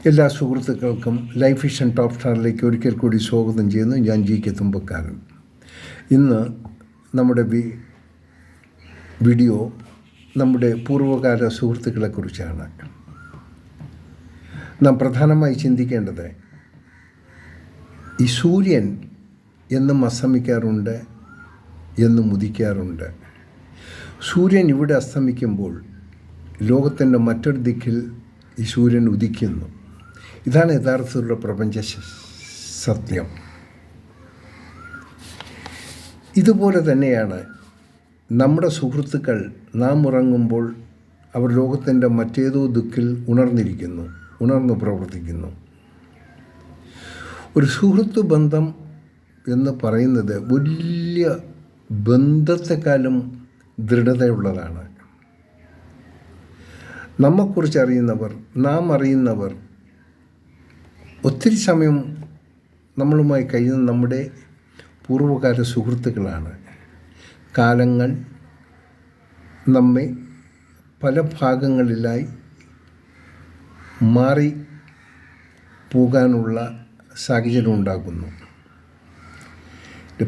എല്ലാ സുഹൃത്തുക്കൾക്കും life vision top സ്റ്റാറിലേക്ക് ഒരിക്കൽ കൂടി സ്വാഗതം ചെയ്യുന്നു. ഞാൻ GK തുമ്പക്കാരൻ. ഇന്ന് നമ്മുടെ വീഡിയോ നമ്മുടെ പൂർവ്വകാല സുഹൃത്തുക്കളെക്കുറിച്ചാണ്. നാം പ്രധാനമായി ചിന്തിക്കേണ്ടത്, ഈ സൂര്യൻ എന്നും അസ്തമിക്കാറുണ്ട്, എന്നും ഉദിക്കാറുണ്ട്. സൂര്യൻ ഇവിടെ അസ്തമിക്കുമ്പോൾ ലോകത്തിൻ്റെ മറ്റൊരു ദിക്കിൽ ഈ സൂര്യൻ ഉദിക്കുന്നു. ഇതാണ് യഥാർത്ഥത്തിലുള്ള പ്രപഞ്ച സത്യം. ഇതുപോലെ തന്നെയാണ് നമ്മുടെ സുഹൃത്തുക്കൾ. നാം ഉറങ്ങുമ്പോൾ അവർ ലോകത്തിൻ്റെ മറ്റേതോ ദിക്കിൽ ഉണർന്നു പ്രവർത്തിക്കുന്നു. ഒരു സുഹൃത്ത് ബന്ധം എന്ന് പറയുന്നത് വലിയ ബന്ധത്തെക്കാളും ദൃഢതയുള്ളതാണ്. നമ്മെക്കുറിച്ച് അറിയുന്നവർ, നാം അറിയുന്നവർ, ഒത്തിരി സമയം നമ്മളുമായി കഴിയുന്ന നമ്മുടെ പൂർവ്വകാല സുഹൃത്തുക്കളാണ്. കാലങ്ങൾ നമ്മെ പല ഭാഗങ്ങളിലായി മാറി പോകാനുള്ള സാഹചര്യം ഉണ്ടാകുന്നു.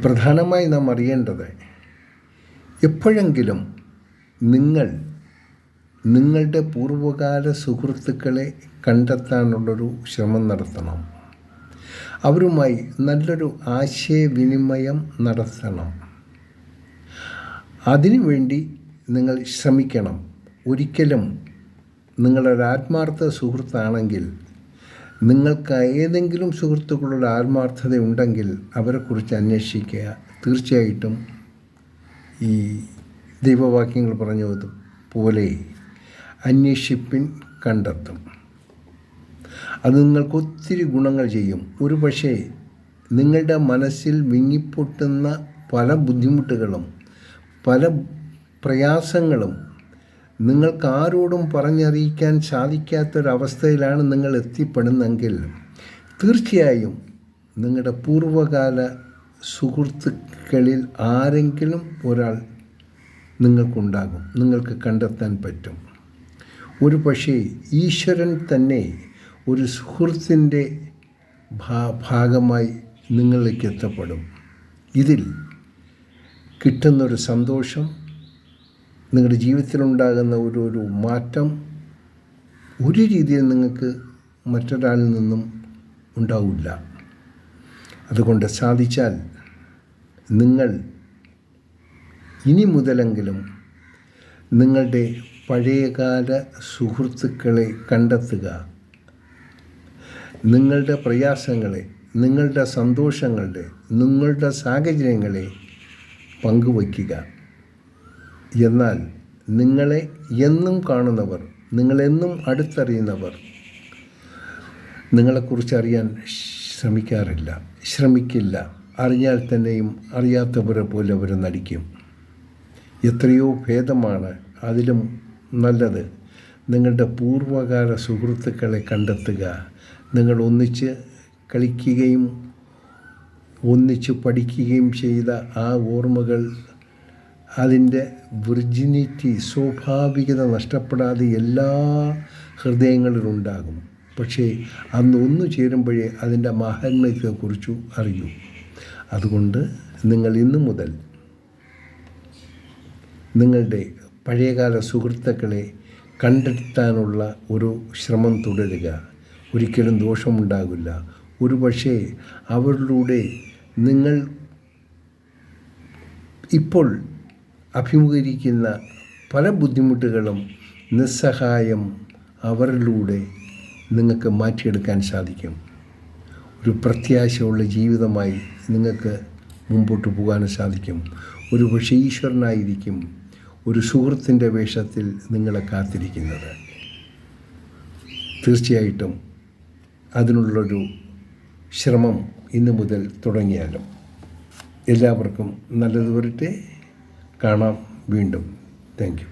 പ്രധാനമായി നാം അറിയേണ്ടത്, എപ്പോഴെങ്കിലും നിങ്ങളുടെ പൂർവ്വകാല സുഹൃത്തുക്കളെ കണ്ടെത്താനുള്ളൊരു ശ്രമം നടത്തണം. അവരുമായി നല്ലൊരു ആശയവിനിമയം നടത്തണം. അതിനുവേണ്ടി നിങ്ങൾ ശ്രമിക്കണം. ഒരിക്കലും നിങ്ങളൊരു ആത്മാർത്ഥ സുഹൃത്താണെങ്കിൽ, നിങ്ങൾക്ക് ഏതെങ്കിലും സുഹൃത്തുക്കളുടെ ആത്മാർത്ഥത ഉണ്ടെങ്കിൽ അവരെക്കുറിച്ച് അന്വേഷിക്കുക. തീർച്ചയായിട്ടും ഈ ദൈവവാക്യങ്ങൾ പറഞ്ഞതുപോലെ അന്വേഷിപ്പിൻ, കണ്ടെത്തും. അത് നിങ്ങൾക്ക് ഒത്തിരി ഗുണങ്ങൾ ചെയ്യും. ഒരു പക്ഷേ നിങ്ങളുടെ മനസ്സിൽ വിങ്ങിപ്പൊട്ടുന്ന പല ബുദ്ധിമുട്ടുകളും പല പ്രയാസങ്ങളും നിങ്ങൾക്ക് ആരോടും പറഞ്ഞറിയിക്കാൻ സാധിക്കാത്തൊരവസ്ഥയിലാണ് നിങ്ങൾ എത്തിപ്പെടുന്നെങ്കിൽ, തീർച്ചയായും നിങ്ങളുടെ പൂർവ്വകാല സുഹൃത്തുക്കളിൽ ആരെങ്കിലും ഒരാൾ നിങ്ങൾക്കുണ്ടാകും. നിങ്ങൾക്ക് കണ്ടെത്താൻ പറ്റും. ഒരു പക്ഷേ ഈശ്വരൻ തന്നെ ഒരു സുഹൃത്തിൻ്റെ ഭാഗമായി നിങ്ങളിലേക്ക് എത്തപ്പെടും. ഇതിൽ കിട്ടുന്നൊരു സന്തോഷം, നിങ്ങളുടെ ജീവിതത്തിലുണ്ടാകുന്ന ഒരു മാറ്റം ഒരു രീതിയിൽ നിങ്ങൾക്ക് മറ്റൊരാളിൽ നിന്നും ഉണ്ടാവില്ല. അതുകൊണ്ട് സാധിച്ചാൽ നിങ്ങൾ ഇനി മുതലെങ്കിലും നിങ്ങളുടെ പഴയകാല സുഹൃത്തുക്കളെ കണ്ടെത്തുക. നിങ്ങളുടെ പ്രയാസങ്ങളെ, നിങ്ങളുടെ സന്തോഷങ്ങളുടെ, നിങ്ങളുടെ സാഹചര്യങ്ങളെ പങ്കുവയ്ക്കുക. എന്നാൽ നിങ്ങളെ എന്നും കാണുന്നവർ, നിങ്ങളെന്നും അടുത്തറിയുന്നവർ നിങ്ങളെക്കുറിച്ച് അറിയാൻ ശ്രമിക്കില്ല. അറിഞ്ഞാൽ തന്നെയും അറിയാത്തവരെ പോലെ അവർ നടിക്കും. എത്രയോ ഭേദമാണ്, അതിലും നല്ലത് നിങ്ങളുടെ പൂർവ്വകാല സുഹൃത്തുക്കളെ കണ്ടെത്തുക. നിങ്ങൾ ഒന്നിച്ച് കളിക്കുകയും ഒന്നിച്ച് പഠിക്കുകയും ചെയ്ത ആ ഓർമ്മകൾ, അതിൻ്റെ വിർജിനിറ്റി, സ്വാഭാവികത നഷ്ടപ്പെടാതെ എല്ലാ ഹൃദയങ്ങളിലുണ്ടാകും. പക്ഷേ അന്ന് ഒന്നു ചേരുമ്പോഴേ അതിൻ്റെ മാഹാത്മ്യത്തെക്കുറിച്ചു അറിയൂ. അതുകൊണ്ട് നിങ്ങൾ ഇന്നു മുതൽ നിങ്ങളുടെ പഴയകാല സുഹൃത്തുക്കളെ കണ്ടെത്താനുള്ള ഒരു ശ്രമം തുടരുക. ഒരിക്കലും ദോഷമുണ്ടാകില്ല. ഒരു പക്ഷേ അവരിലൂടെ നിങ്ങൾ ഇപ്പോൾ അഭിമുഖീകരിക്കുന്ന പല ബുദ്ധിമുട്ടുകളും നിസ്സഹായം അവരിലൂടെ നിങ്ങൾക്ക് മാറ്റിയെടുക്കാൻ സാധിക്കും. ഒരു പ്രത്യാശയുള്ള ജീവിതമായി നിങ്ങൾക്ക് മുമ്പോട്ട് പോകാനും സാധിക്കും. ഒരു പക്ഷേ ഈശ്വരനായിരിക്കും ഒരു സുഹൃത്തിൻ്റെ വേഷത്തിൽ നിങ്ങളെ കാത്തിരിക്കുന്നത്. തീർച്ചയായിട്ടും അതിനുള്ളൊരു ശ്രമം ഇന്നു മുതൽ തുടങ്ങിയാലും. എല്ലാവർക്കും നല്ലത് വരട്ടെ. കാണാം വീണ്ടും. Thank you.